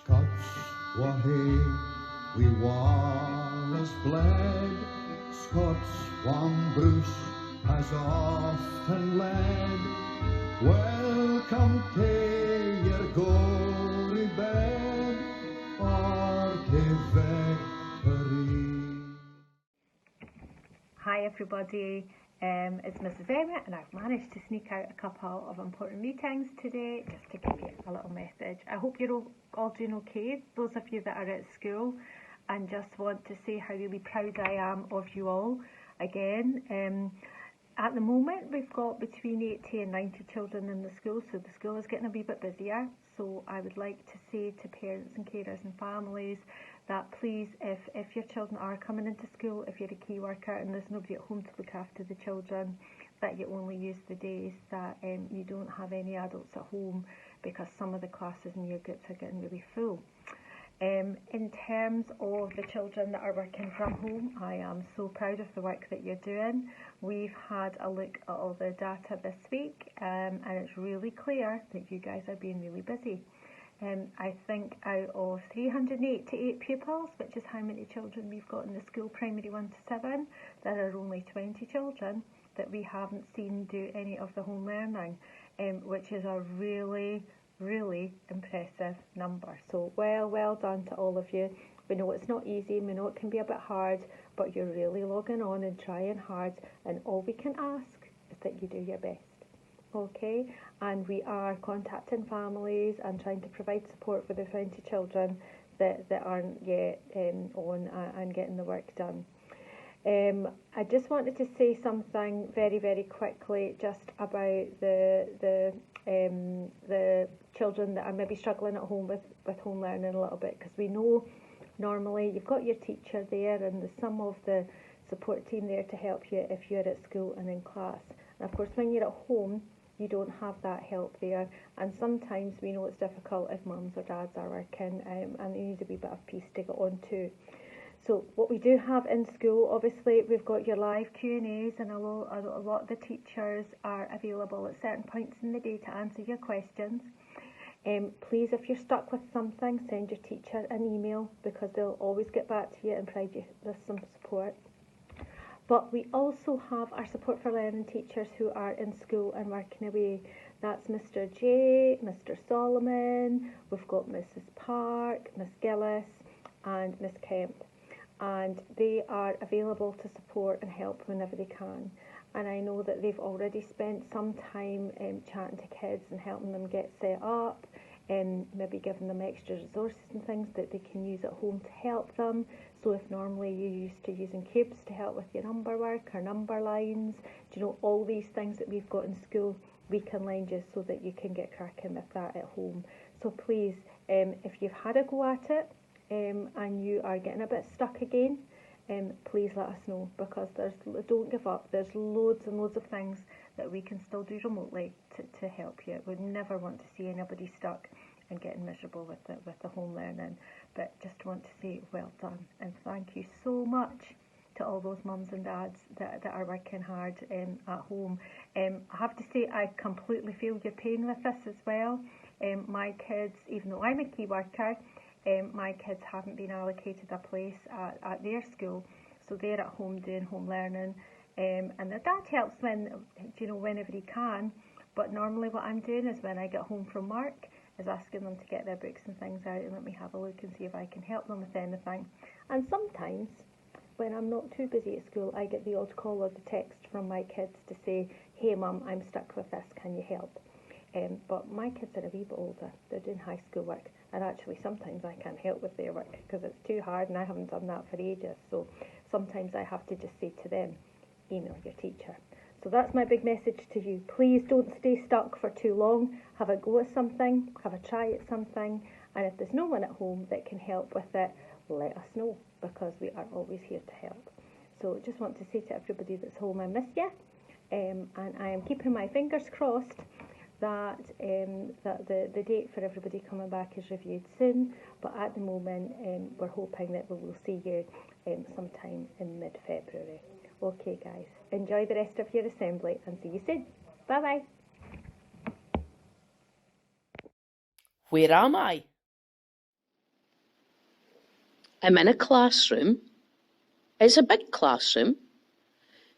Scots wha hae wi Wallace bled, Scots one Bruce has often led. Welcome to your gory bed, or to victory. Hi everybody, it's Mrs. Emmett and I've managed to sneak out a couple of important meetings today just to give you a little message. I hope you're all doing okay, those of you that are at school, and just want to say how really proud I am of you all again. At the moment we've got between 80 and 90 children in the school, so the school is getting a wee bit busier. So I would like to say to parents and carers and families that please, if your children are coming into school, if you're a key worker and there's nobody at home to look after the children, that you only use the days that you don't have any adults at home, because some of the classes in year groups are getting really full. In terms of the children that are working from home, I am so proud of the work that you're doing. We've had a look at all the data this week, and it's really clear that you guys are being really busy. I think out of 388 pupils, which is how many children we've got in the school, primary 1 to 7, there are only 20 children that we haven't seen do any of the home learning, which is a really impressive number. So well done to all of you. We know it's not easy, we know it can be a bit hard, but you're really logging on and trying hard, and all we can ask is that you do your best. Okay, and we are contacting families and trying to provide support for the 20 children that aren't yet on and getting the work done. I just wanted to say something very quickly just about the children that are maybe struggling at home with home learning a little bit, because we know normally you've got your teacher there and there's some of the support team there to help you if you're at school and in class. And of course when you're at home you don't have that help there, and sometimes we know it's difficult if mums or dads are working and they need a wee bit of peace to get on to. So what we do have in school, obviously we've got your live Q&As, and a lot of the teachers are available at certain points in the day to answer your questions. Please, if you're stuck with something, send your teacher an email, because they'll always get back to you and provide you with some support. But we also have our support for learning teachers who are in school and working away. That's Mr. J, Mr. Solomon, we've got Mrs. Park, Miss Gillis and Miss Kemp. And they are available to support and help whenever they can. And I know that they've already spent some time chatting to kids and helping them get set up, and maybe giving them extra resources and things that they can use at home to help them. So if normally you're used to using cubes to help with your number work or number lines, do you know, all these things that we've got in school, we can lend you so that you can get cracking with that at home. So please, if you've had a go at it, and you are getting a bit stuck again, please let us know, because don't give up. There's loads and loads of things that we can still do remotely to help you. We never want to see anybody stuck and getting miserable with the home learning. But just want to say well done, and thank you so much to all those mums and dads that are working hard at home. I have to say I completely feel your pain with this as well. My kids, even though I'm a key worker, my kids haven't been allocated a place at their school, so they're at home doing home learning, and their dad helps whenever he can. But normally what I'm doing is, when I get home from work, is asking them to get their books and things out and let me have a look and see if I can help them with anything. And sometimes when I'm not too busy at school, I get the odd call or the text from my kids to say, hey mum, I'm stuck with this, can you help? But my kids are a wee bit older, they're doing high school work, and actually sometimes I can't help with their work because it's too hard and I haven't done that for ages. So sometimes I have to just say to them, email your teacher. So that's my big message to you. Please don't stay stuck for too long. Have a go at something, have a try at something, and if there's no one at home that can help with it, let us know, because we are always here to help. So just want to say to everybody that's home, I miss you, and I am keeping my fingers crossed that the date for everybody coming back is reviewed soon, but at the moment we're hoping that we will see you sometime in mid-February. Okay guys, enjoy the rest of your assembly and see you soon. Bye bye. Where am I? I'm in a classroom. It's a big classroom,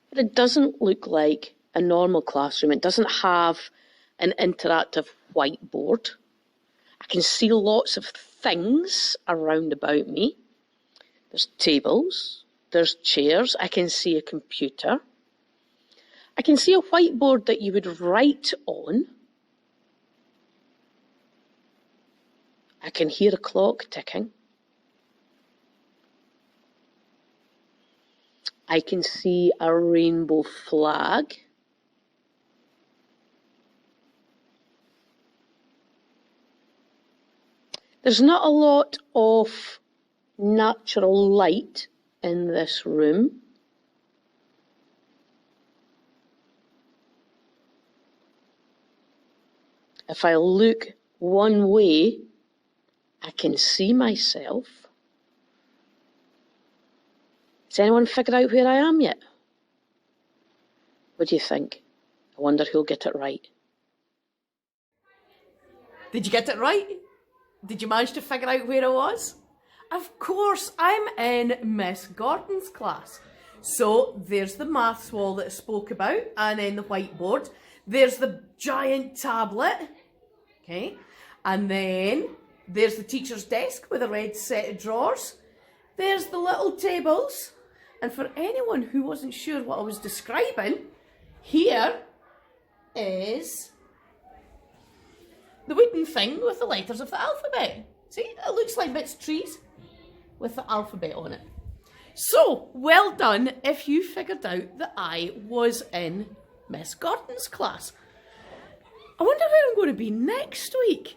but it doesn't look like a normal classroom. It doesn't have an interactive whiteboard. I can see lots of things around about me. There's tables, there's chairs, I can see a computer. I can see a whiteboard that you would write on. I can hear a clock ticking. I can see a rainbow flag. There's not a lot of natural light in this room. If I look one way, I can see myself. Has anyone figured out where I am yet? What do you think? I wonder who'll get it right. Did you get it right? Did you manage to figure out where I was? Of course, I'm in Miss Gordon's class. So there's the maths wall that I spoke about, and then the whiteboard. There's the giant tablet, okay? And then there's the teacher's desk with a red set of drawers. There's the little tables. And for anyone who wasn't sure what I was describing, here is the wooden thing with the letters of the alphabet. See, it looks like bits of trees with the alphabet on it. So, well done if you figured out that I was in Miss Gordon's class. I wonder where I'm going to be next week.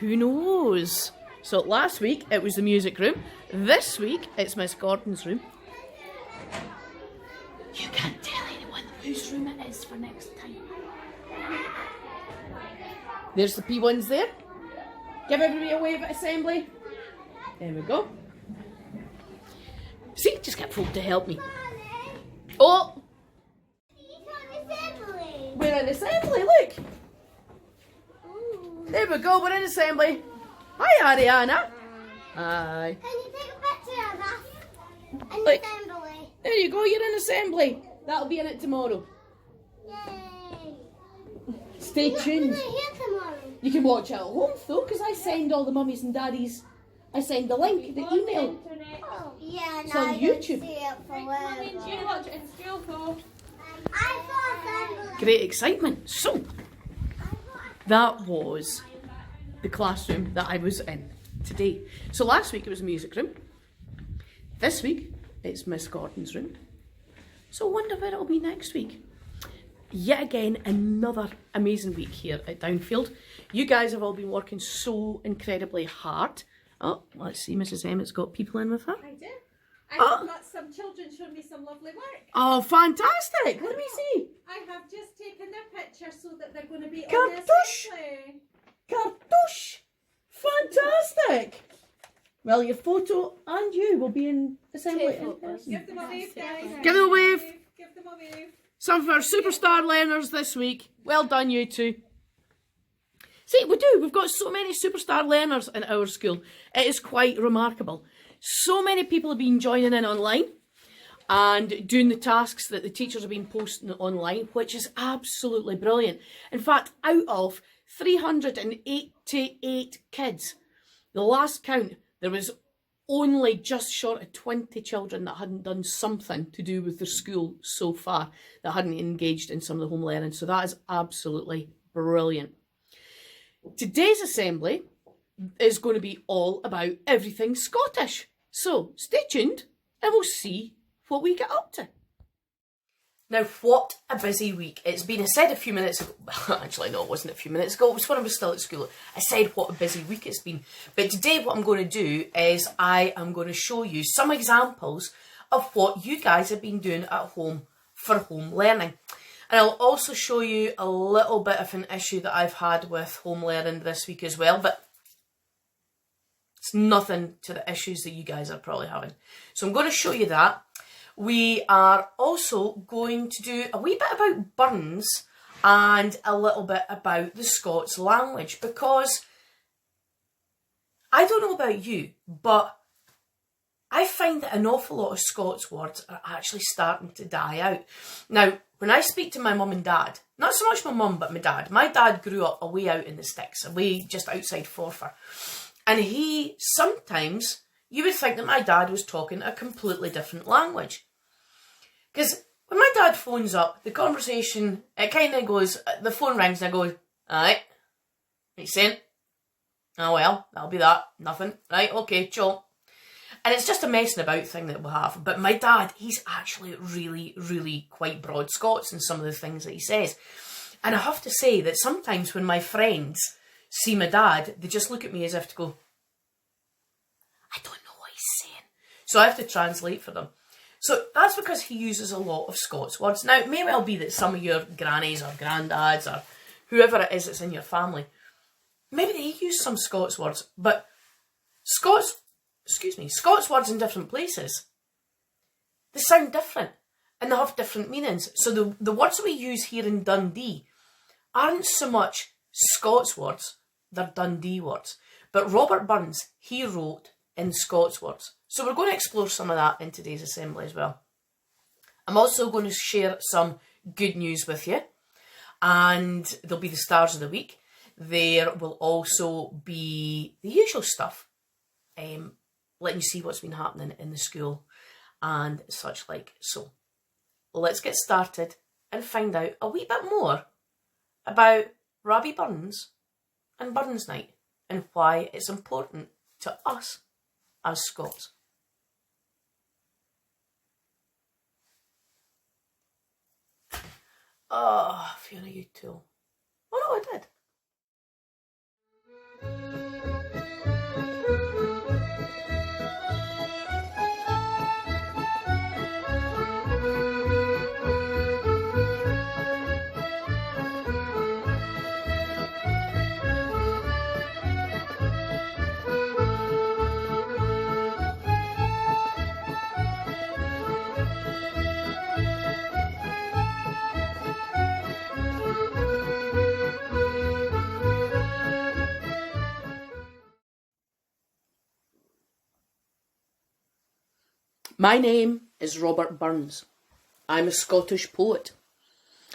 Who knows? So last week it was the music room. This week it's Miss Gordon's room. You can't tell anyone whose room it is for next time. There's the P1s there. Give everybody a wave at assembly. There we go. See, just get folk to help me. Oh! We're in assembly, look! There we go, we're in assembly. Hi, Ariana. Hi. Can you take a picture of us in Look. assembly? There you go, you're in assembly. That'll be in it tomorrow. Yay! Stay We're tuned. not here tomorrow. You can watch it at home though, because I send all the mummies and daddies. I send the link, the email. Oh, yeah, It's no, on I didn't YouTube. see it for whatever. watch it in school though. I saw assembly. Great excitement. So, that was the classroom that I was in today. So last week it was the music room. This week it's Miss Gordon's room. So I wonder where it'll be next week. Yet again, another amazing week here at Downfield. You guys have all been working so incredibly hard. Oh, let's see, Mrs. Emmett's got people in with her. I do. Oh. I've got some children showing me some lovely work. Oh, fantastic! Let me see. I have just taken their picture so that they're going to be on Cartouche. the assembly. Cartouche! Fantastic! Well, your photo and you will be in assembly. in person. Give them a wave, guys. Give them a wave. Give them a wave. Some of our superstar learners this week. Well done, you two. See, we do. We've got so many superstar learners in our school. It is quite remarkable. So many people have been joining in online and doing the tasks that the teachers have been posting online, which is absolutely brilliant. In fact, out of 388 kids, the last count, there was only just short of 20 children that hadn't done something to do with their school so far, that hadn't engaged in some of the home learning. So that is absolutely brilliant. Today's assembly is going to be all about everything Scottish. So stay tuned and we'll see what we get up to. Now, what a busy week. It's been said a few minutes ago. Actually, no, it wasn't a few minutes ago. It was when I was still at school. I said what a busy week it's been. But today what I'm going to do is I am going to show you some examples of what you guys have been doing at home for home learning. And I'll also show you a little bit of an issue that I've had with home learning this week as well. But it's nothing to the issues that you guys are probably having. So I'm going to show you that. We are also going to do a wee bit about Burns and a little bit about the Scots language, because I don't know about you, but I find that an awful lot of Scots words are actually starting to die out. Now, when I speak to my mum and dad, not so much my mum, but my dad grew up away out in the sticks, away just outside Forfar. And he, sometimes, you would think that my dad was talking a completely different language. Because when my dad phones up, the conversation, it kind of goes, the phone rings and I go, alright, what you saying? Oh well, that'll be that, nothing. Right, okay, chill. And it's just a messing about thing that we'll have. But my dad, he's actually really, really quite broad Scots in some of the things that he says. And I have to say that sometimes when my friends see my dad, they just look at me as if to go, I don't know what he's saying. So I have to translate for them. So that's because he uses a lot of Scots words. Now, it may well be that some of your grannies or granddads or whoever it is that's in your family, maybe they use some Scots words, but Scots words in different places, they sound different and they have different meanings. So the words that we use here in Dundee aren't so much Scots words, they're Dundee words. But Robert Burns, he wrote in Scots words. So we're going to explore some of that in today's assembly as well. I'm also going to share some good news with you, and there'll be the stars of the week. There will also be the usual stuff, letting you see what's been happening in the school and such like. So let's get started and find out a wee bit more about Robbie Burns and Burns Night and why it's important to us as Scots. Oh, Fiona, you too. Oh no, I did. My name is Robert Burns. I'm a Scottish poet.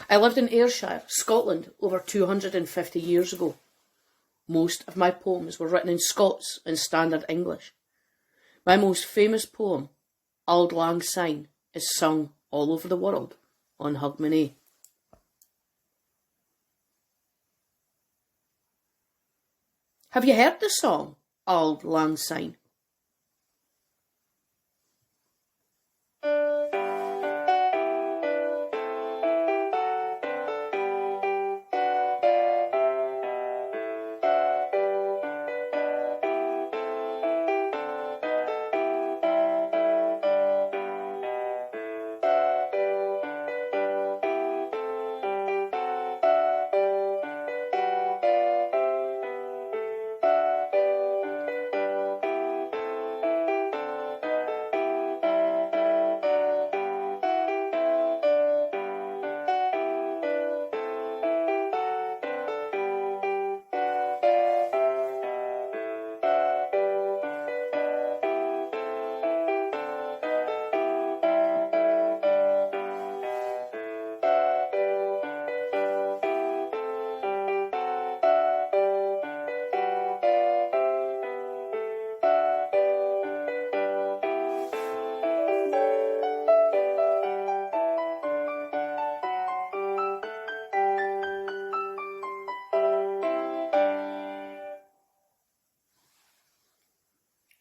I lived in Ayrshire, Scotland, over 250 years ago. Most of my poems were written in Scots and Standard English. My most famous poem, Auld Lang Syne, is sung all over the world on Hogmanay. Have you heard the song, Auld Lang Syne?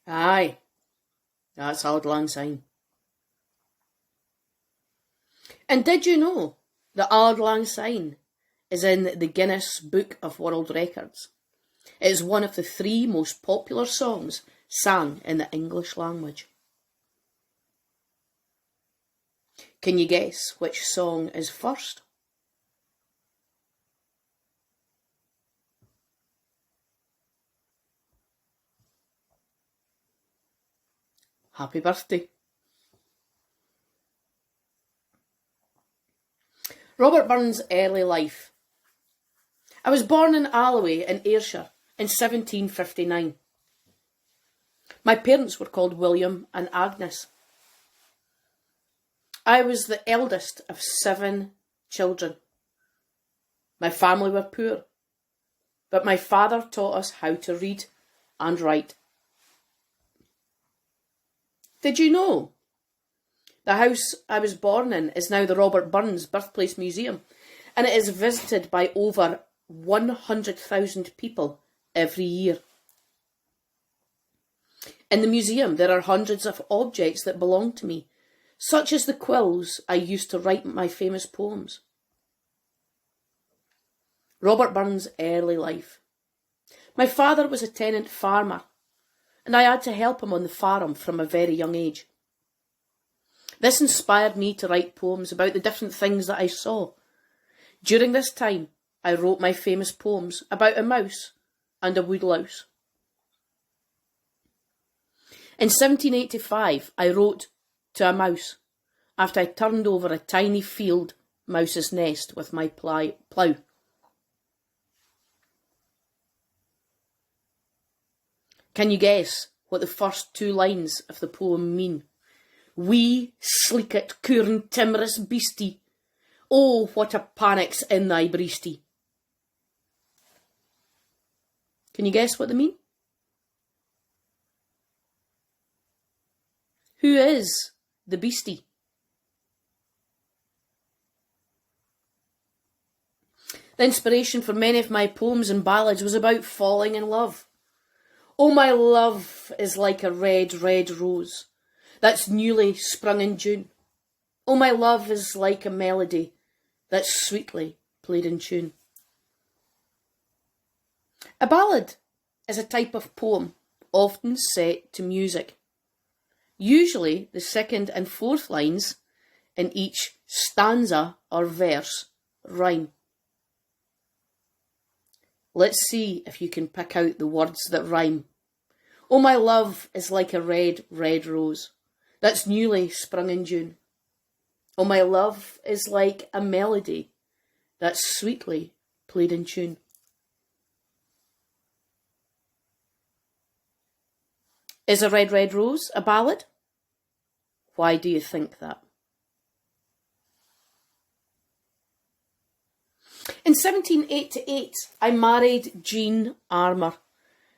Aye, that's Auld Lang Syne. And did you know that Auld Lang Syne is in the Guinness Book of World Records? It is one of the 3 most popular songs sang in the English language. Can you guess which song is first? Happy birthday. Robert Burns' early life. I was born in Alloway in Ayrshire in 1759. My parents were called William and Agnes. I was the eldest of 7 children. My family were poor, but my father taught us how to read and write. Did you know? The house I was born in is now the Robert Burns Birthplace Museum, and it is visited by over 100,000 people every year. In the museum, there are hundreds of objects that belong to me, such as the quills I used to write my famous poems. Robert Burns' early life. My father was a tenant farmer, and I had to help him on the farm from a very young age. This inspired me to write poems about the different things that I saw. During this time, I wrote my famous poems about a mouse and a woodlouse. In 1785, I wrote To a Mouse, after I turned over a tiny field mouse's nest with my plough. Can you guess what the first 2 lines of the poem mean? Wee, sleekit, coorn, timorous beastie, oh, what a panic's in thy breastie. Can you guess what they mean? Who is the beastie? The inspiration for many of my poems and ballads was about falling in love. Oh, my love is like a red, red rose that's newly sprung in June. Oh, my love is like a melody that's sweetly played in tune. A ballad is a type of poem often set to music. Usually the 2nd and 4th lines in each stanza or verse rhyme. Let's see if you can pick out the words that rhyme. Oh, my love is like a red, red rose that's newly sprung in June. Oh, my love is like a melody that's sweetly played in tune. Is a red, red rose a ballad? Why do you think that? In 1788, I married Jean Armour.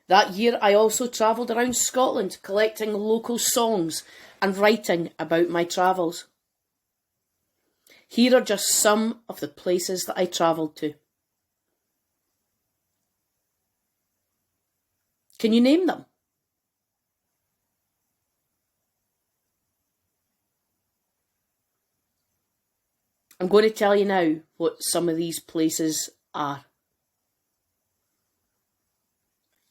That year, I also travelled around Scotland, collecting local songs and writing about my travels. Here are just some of the places that I travelled to. Can you name them? I'm going to tell you now what some of these places are.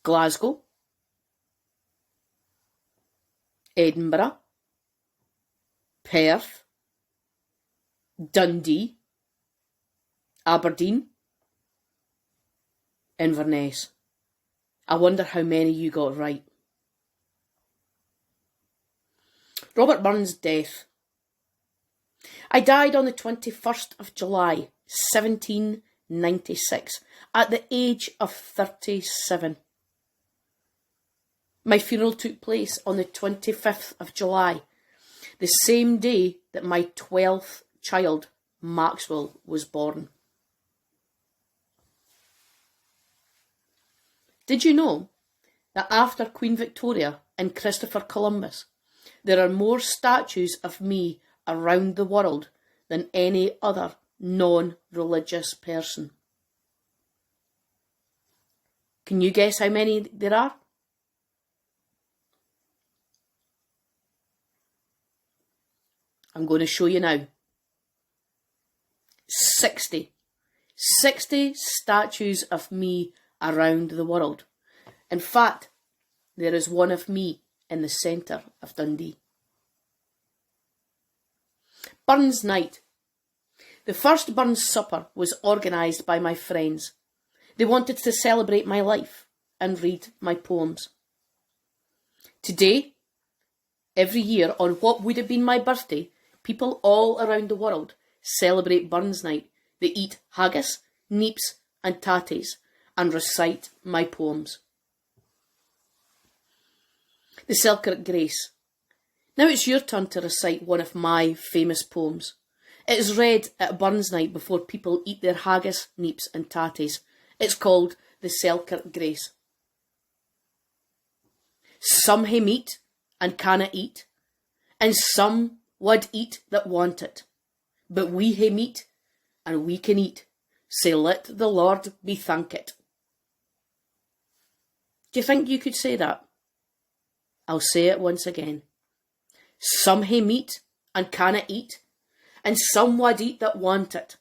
Glasgow, Edinburgh, Perth, Dundee, Aberdeen, Inverness. I wonder how many you got right. Robert Burns' death. I died on the 21st of July, 1796, at the age of 37. My funeral took place on the 25th of July, the same day that my 12th child, Maxwell, was born. Did you know that after Queen Victoria and Christopher Columbus, there are more statues of me around the world than any other non-religious person? Can you guess how many there are? I'm going to show you now. 60. 60 statues of me around the world. In fact, there is one of me in the centre of Dundee. Burns Night. The first Burns Supper was organised by my friends. They wanted to celebrate my life and read my poems. Today, every year on what would have been my birthday, people all around the world celebrate Burns Night. They eat haggis, neeps and tatties and recite my poems. The Selkirk Grace. Now it's your turn to recite one of my famous poems. It is read at a Burns night before people eat their haggis, neeps and tatties. It's called The Selkirk Grace. Some hae meat and canna eat, and some wad eat that want it. But we hae meat and we can eat, sae let the Lord be thankit. Do you think you could say that? I'll say it once again. Some hae meat and canna eat, and some wad eat that want it.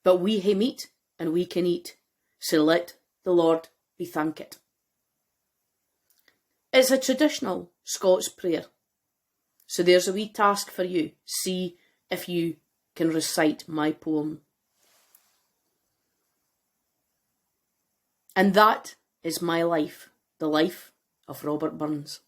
But we hae meat and we can eat, so let the Lord be thankit. It's a traditional Scots prayer. So there's a wee task for you. See if you can recite my poem. And that is my life, the life of Robert Burns.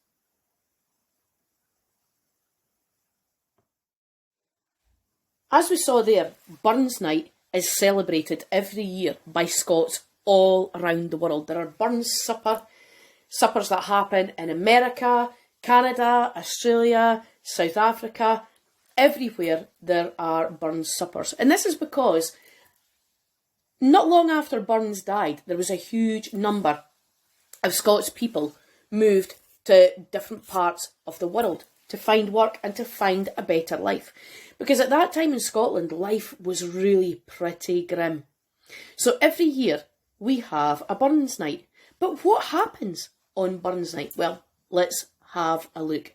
As we saw there, Burns Night is celebrated every year by Scots all around the world. There are Burns suppers that happen in America, Canada, Australia, South Africa. Everywhere there are Burns suppers. And this is because not long after Burns died, there was a huge number of Scots people moved to different parts of the world to find work and to find a better life. Because at that time in Scotland, life was really pretty grim. So every year we have a Burns Night. But what happens on Burns Night? Well, let's have a look.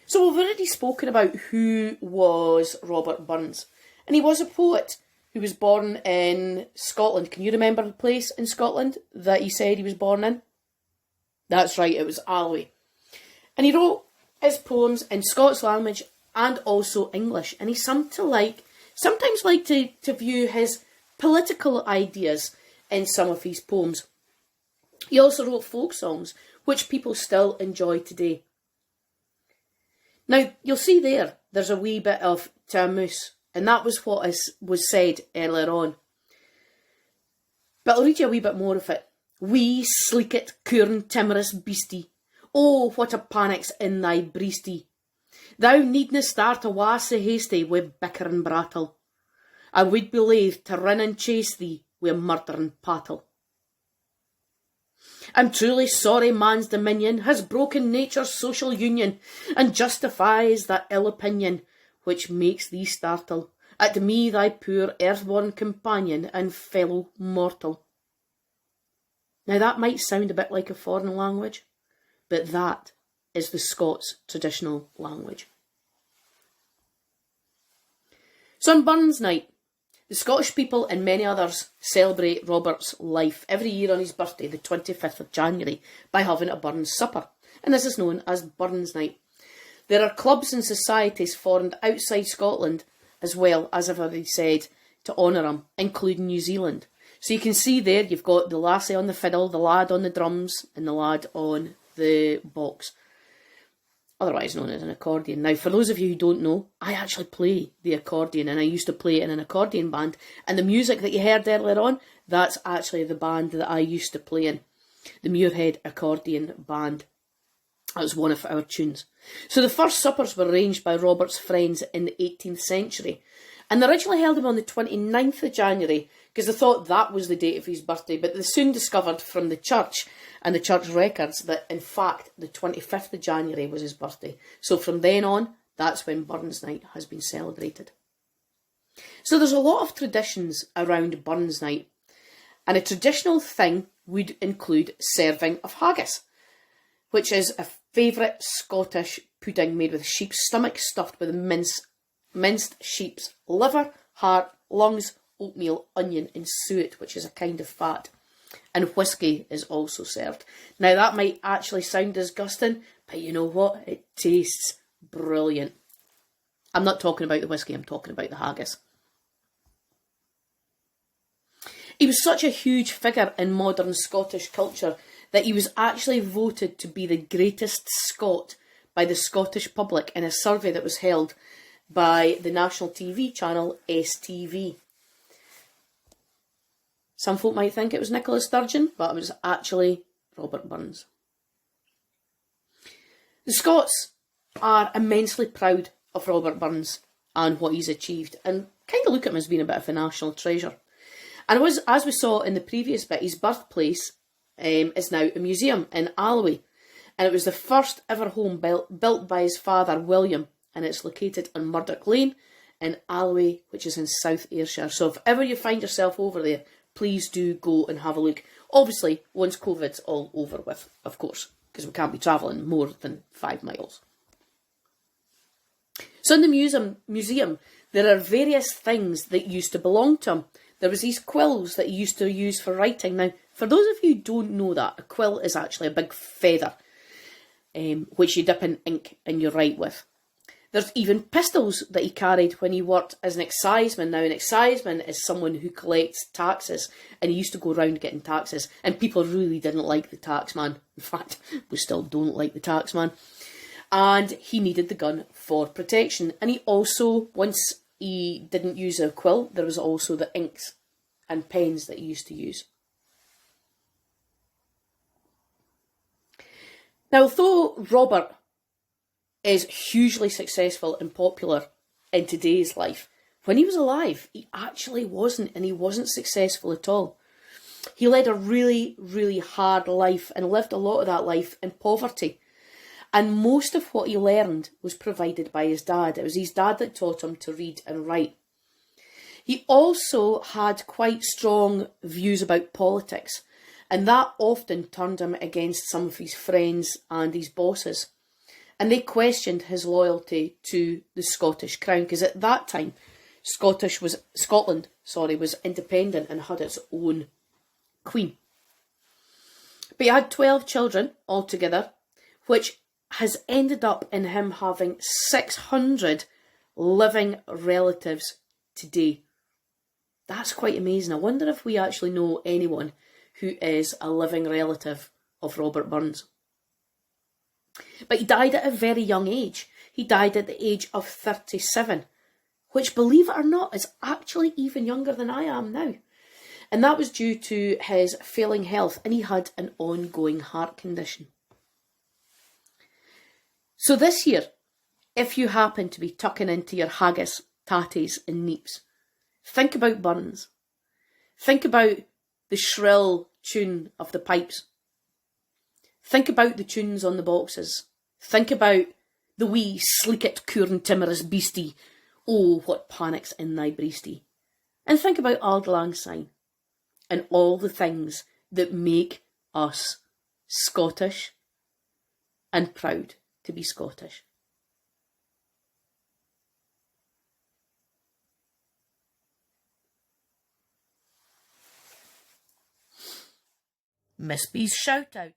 So we've already spoken about who was Robert Burns. And he was a poet who was born in Scotland. Can you remember the place in Scotland that he said he was born in? That's right, it was Alloway. And he wrote his poems in Scots language and also English. And he sometimes liked to view his political ideas in some of his poems. He also wrote folk songs, which people still enjoy today. Now, you'll see there's a wee bit of Tammuz, and that was what was said earlier on. But I'll read you a wee bit more of it. Wee sleekit, coorn, timorous beastie, oh, what a panic's in thy breastie. Thou needna start awa sae hasty wi' bicker and brattle. I would be laith to run and chase thee wi' murder and pattle. I'm truly sorry man's dominion has broken nature's social union, and justifies that ill opinion which makes thee startle at me, thy poor earthborn companion and fellow mortal. Now that might sound a bit like a foreign language, but that is the Scots traditional language. So on Burns Night, the Scottish people and many others celebrate Robert's life every year on his birthday, the 25th of January, by having a Burns supper, and this is known as Burns Night. There are clubs and societies formed outside Scotland as well, as I've already said, to honour him, including New Zealand. So you can see there you've got the lassie on the fiddle, the lad on the drums, and the lad on the box, otherwise known as an accordion. Now, for those of you who don't know, I actually play the accordion, and I used to play in an accordion band, and the music that you heard earlier on, that's actually the band that I used to play in, the Muirhead Accordion Band. That was one of our tunes. So the first suppers were arranged by Robert's friends in the 18th century, and they originally held them on the 29th of January, because they thought that was the date of his birthday, but they soon discovered from the church and the church records that, in fact, the 25th of January was his birthday. So from then on, that's when Burns Night has been celebrated. So there's a lot of traditions around Burns Night, and a traditional thing would include serving of haggis, which is a favourite Scottish pudding made with sheep's stomach stuffed with minced sheep's liver, heart, lungs, oatmeal, onion and suet, which is a kind of fat. And whisky is also served. Now that might actually sound disgusting, but you know what? It tastes brilliant. I'm not talking about the whisky, I'm talking about the haggis. He was such a huge figure in modern Scottish culture that he was actually voted to be the greatest Scot by the Scottish public in a survey that was held by the national TV channel STV. Some folk might think it was Nicola Sturgeon, but it was actually Robert Burns. The Scots are immensely proud of Robert Burns and what he's achieved, and kind of look at him as being a bit of a national treasure. And it was, as we saw in the previous bit, his birthplace is now a museum in Alloway, and it was the first ever home built by his father William, and it's located on Murdoch Lane in Alloway, which is in South Ayrshire. So if ever you find yourself over there, please do go and have a look. Obviously, once COVID's all over with, of course, because we can't be travelling more than 5 miles. So in the museum, there are various things that used to belong to him. There was these quills that he used to use for writing. Now, for those of you who don't know that, a quill is actually a big feather, which you dip in ink and you write with. There's even pistols that he carried when he worked as an exciseman. Now, an exciseman is someone who collects taxes, and he used to go around getting taxes, and people really didn't like the taxman. In fact, we still don't like the taxman. And he needed the gun for protection. And he also, once he didn't use a quill, there was also the inks and pens that he used to use. Now, although Robert is hugely successful and popular in today's life, when he was alive, he actually wasn't, and he wasn't successful at all. He led a really, really hard life and lived a lot of that life in poverty. And most of what he learned was provided by his dad. It was his dad that taught him to read and write. He also had quite strong views about politics, and that often turned him against some of his friends and his bosses. And they questioned his loyalty to the Scottish crown, because at that time, Scotland was independent and had its own queen. But he had 12 children altogether, which has ended up in him having 600 living relatives today. That's quite amazing. I wonder if we actually know anyone who is a living relative of Robert Burns. But he died at a very young age. He died at the age of 37, which, believe it or not, is actually even younger than I am now. And that was due to his failing health, and he had an ongoing heart condition. So this year, if you happen to be tucking into your haggis, tatties and neeps, think about Burns. Think about the shrill tune of the pipes. Think about the tunes on the boxes. Think about the wee sleekit coorn timorous beastie, oh, what panics in thy breastie. And think about Auld Lang Syne and all the things that make us Scottish and proud to be Scottish. Miss B's shout out.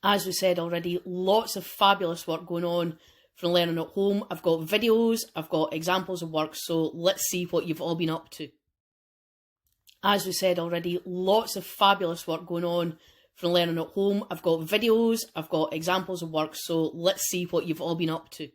As we said already, lots of fabulous work going on from Learning at Home. I've got videos, I've got examples of work, so let's see what you've all been up to. As we said already, lots of fabulous work going on from Learning at Home. I've got videos, I've got examples of work, so let's see what you've all been up to.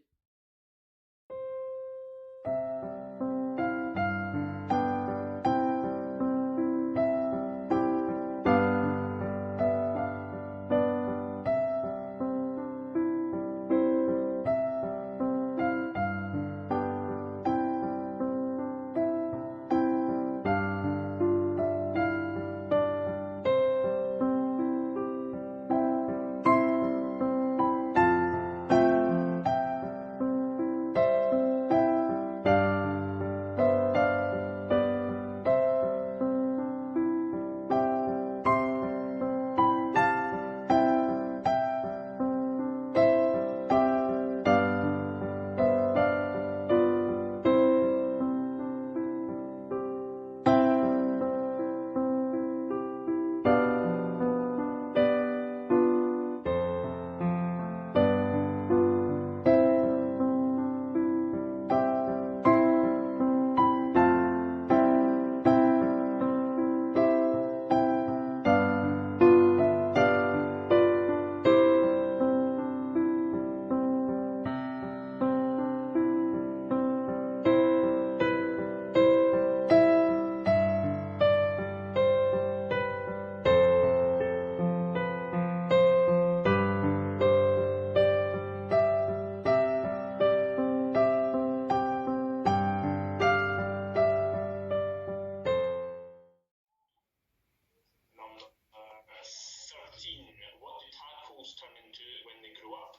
What do tadpoles turn into when they grow up?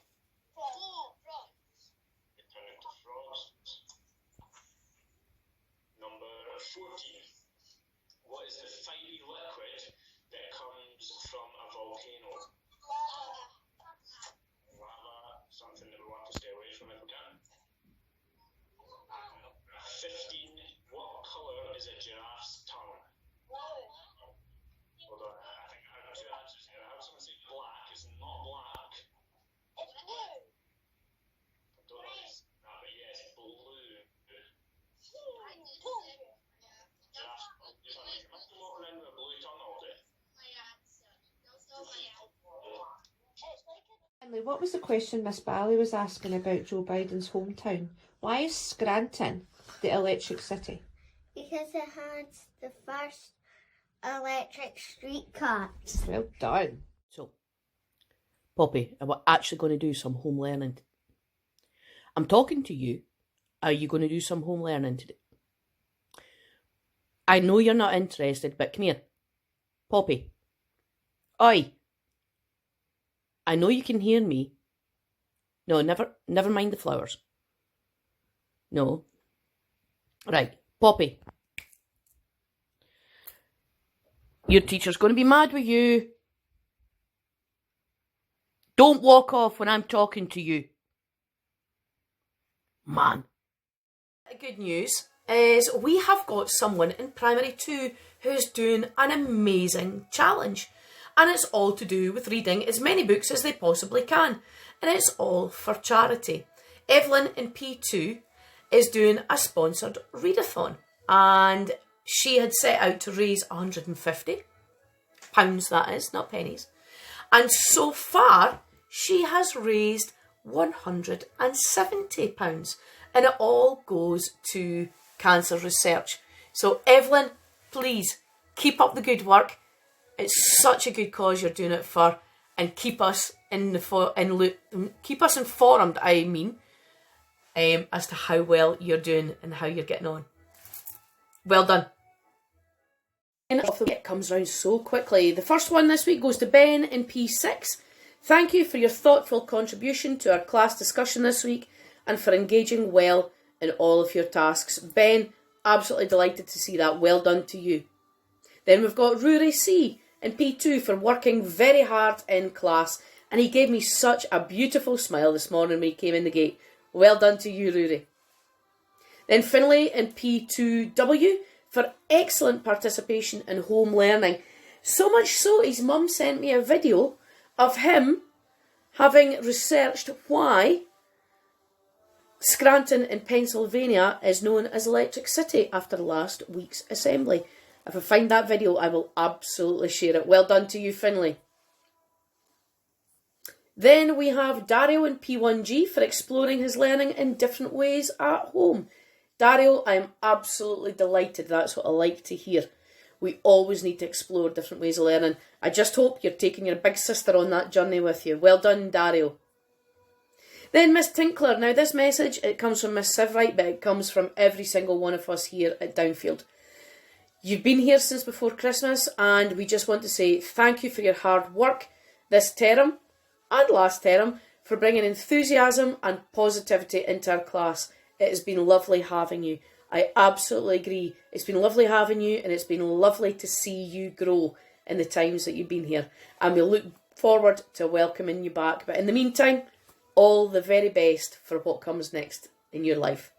They turn into frogs. Number 14. What is the fiery liquid that comes from a volcano? Lava, something that we want to stay away from if we can. 15. What colour is a giraffe's tongue? Hold on, I think I have two answers here. I have someone say black. It's not black. I don't know if it's that, but yes, blue. Giraffe. You must walk around with a blue tongue all day. Finally, what was the question Miss Bally was asking about Joe Biden's hometown? Why is Scranton the electric city? Because it had the first electric streetcars. Well done. So, Poppy, are we actually going to do some home learning? I'm talking to you. Are you going to do some home learning today? I know you're not interested, but come here. Poppy. Oi. I know you can hear me. No, never mind the flowers. No. Right, Poppy. Your teacher's going to be mad with you. Don't walk off when I'm talking to you. Man. Good news is we have got someone in primary 2 who's doing an amazing challenge. And it's all to do with reading as many books as they possibly can. And it's all for charity. Evelyn in P2 is doing a sponsored readathon. And she had set out to raise £150, that is, not pennies. And so far, she has raised £170. And it all goes to cancer research. So Evelyn, please keep up the good work. It's such a good cause you're doing it for, and keep us keep us informed. As to how well you're doing and how you're getting on. Well done. And off the week comes round so quickly. The first one this week goes to Ben in P6. Thank you for your thoughtful contribution to our class discussion this week and for engaging well in all of your tasks. Ben, absolutely delighted to see that. Well done to you. Then we've got Rory C in P2 for working very hard in class, and he gave me such a beautiful smile this morning when he came in the gate. Well done to you, Rory. Then Finlay in P2W for excellent participation in home learning. So much so, his mum sent me a video of him having researched why Scranton in Pennsylvania is known as Electric City after last week's assembly. If I find that video, I will absolutely share it. Well done to you, Finlay. Then we have Dario in P1G for exploring his learning in different ways at home. Dario, I am absolutely delighted. That's what I like to hear. We always need to explore different ways of learning. I just hope you're taking your big sister on that journey with you. Well done, Dario. Then Miss Tinkler. Now this message, it comes from Miss Sivright, but it comes from every single one of us here at Downfield. You've been here since before Christmas, and we just want to say thank you for your hard work this term and last term, for bringing enthusiasm and positivity into our class. It has been lovely having you. I absolutely agree. It's been lovely having you, and it's been lovely to see you grow in the times that you've been here. And we look forward to welcoming you back. But in the meantime, all the very best for what comes next in your life.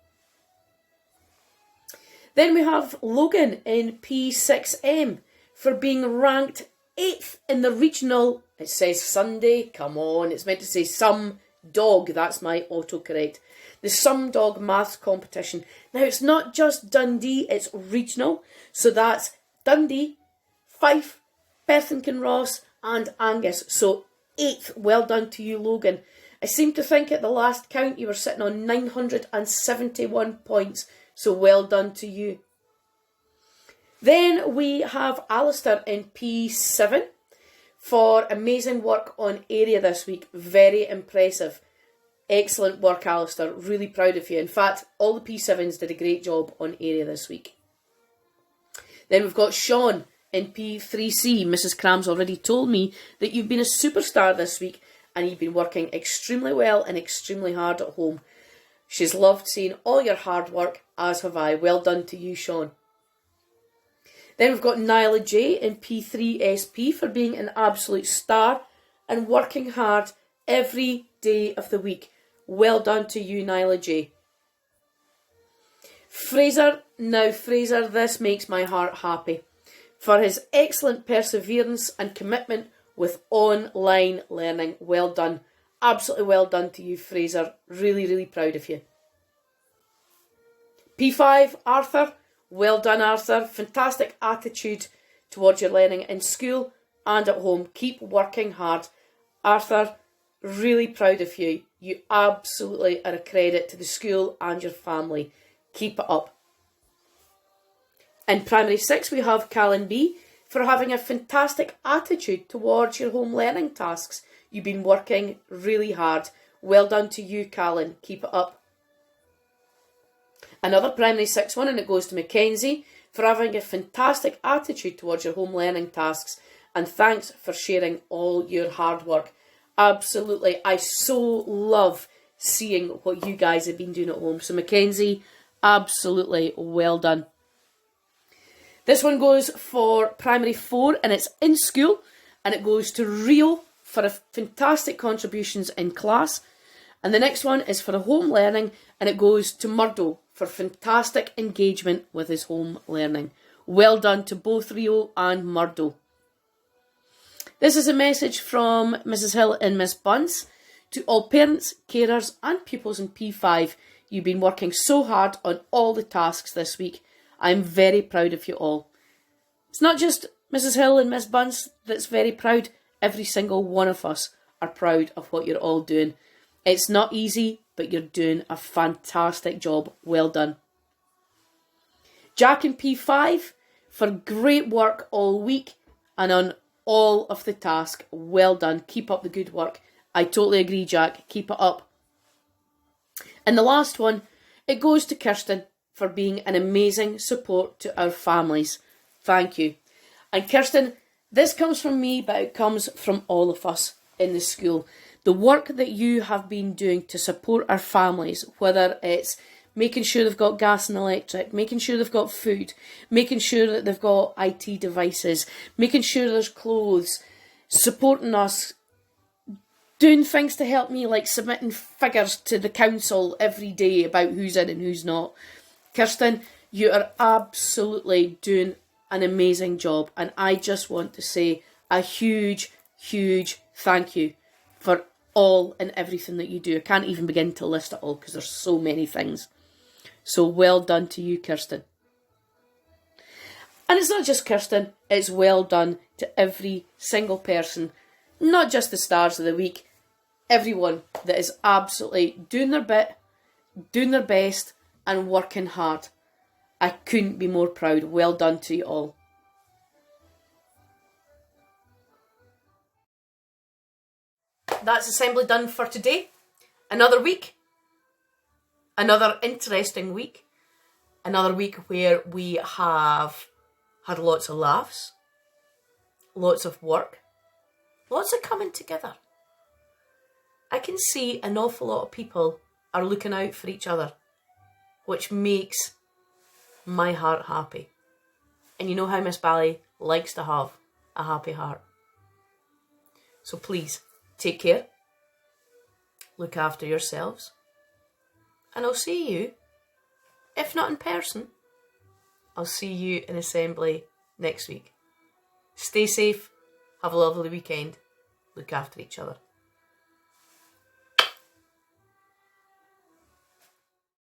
Then we have Logan in P6M for being ranked 8th in the regional. It says Sunday. Come on, it's meant to say some dog. That's my autocorrect. The Some Dog Maths competition. Now, it's not just Dundee, it's regional. So that's Dundee, Fife, Perth and Kinross and Angus. So 8th, well done to you, Logan. I seem to think at the last count you were sitting on 971 points. So well done to you. Then we have Alistair in P7 for amazing work on area this week. Very impressive. Excellent work, Alistair. Really proud of you. In fact, all the P7s did a great job on area this week. Then we've got Sean in P3C. Mrs. Cram's already told me that you've been a superstar this week and you've been working extremely well and extremely hard at home. She's loved seeing all your hard work, as have I. Well done to you, Sean. Then we've got Nyla J in P3SP for being an absolute star and working hard every day of the week. Well done to you, Nyla J. Fraser, this makes my heart happy. For his excellent perseverance and commitment with online learning. Well done. Absolutely well done to you, Fraser. Really, really proud of you. P5, Arthur. Well done, Arthur. Fantastic attitude towards your learning in school and at home. Keep working hard. Arthur, really proud of you. You absolutely are a credit to the school and your family. Keep it up. In Primary 6, we have Callan B for having a fantastic attitude towards your home learning tasks. You've been working really hard. Well done to you, Callan. Keep it up. Another Primary 6 one, and it goes to Mackenzie for having a fantastic attitude towards your home learning tasks. And thanks for sharing all your hard work. Absolutely. I so love seeing what you guys have been doing at home. So Mackenzie, absolutely well done. This one goes for Primary 4 and it's in school, and it goes to Rio for a fantastic contributions in class. And the next one is for a home learning, and it goes to Murdo for fantastic engagement with his home learning. Well done to both Rio and Murdo. This is a message from Mrs. Hill and Miss Bunce. To all parents, carers and pupils in P5, you've been working so hard on all the tasks this week. I'm very proud of you all. It's not just Mrs. Hill and Miss Bunce that's very proud. Every single one of us are proud of what you're all doing. It's not easy, but you're doing a fantastic job. Well done. Jack in P5 for great work all week and on all of the tasks. Well done. Keep up the good work. I totally agree, Jack. Keep it up. And the last one, it goes to Kirsten for being an amazing support to our families. Thank you. And Kirsten, this comes from me, but it comes from all of us in the school. The work that you have been doing to support our families, whether it's making sure they've got gas and electric, making sure they've got food, making sure that they've got IT devices, making sure there's clothes, supporting us, doing things to help me like submitting figures to the council every day about who's in and who's not. Kirsten, you are absolutely doing an amazing job, and I just want to say a huge, huge thank you for all and everything that you do. I can't even begin to list it all because there's so many things. So well done to you, Kirsten. And it's not just Kirsten, it's well done to every single person, not just the stars of the week, everyone that is absolutely doing their bit, doing their best and working hard. I couldn't be more proud. Well done to you all. That's assembly done for today. Another week. Another interesting week. Another week where we have had lots of laughs. Lots of work. Lots of coming together. I can see an awful lot of people are looking out for each other, which makes my heart happy. And you know how Miss Bally likes to have a happy heart. So please, take care. Look after yourselves. And I'll see you, if not in person, I'll see you in assembly next week. Stay safe. Have a lovely weekend. Look after each other.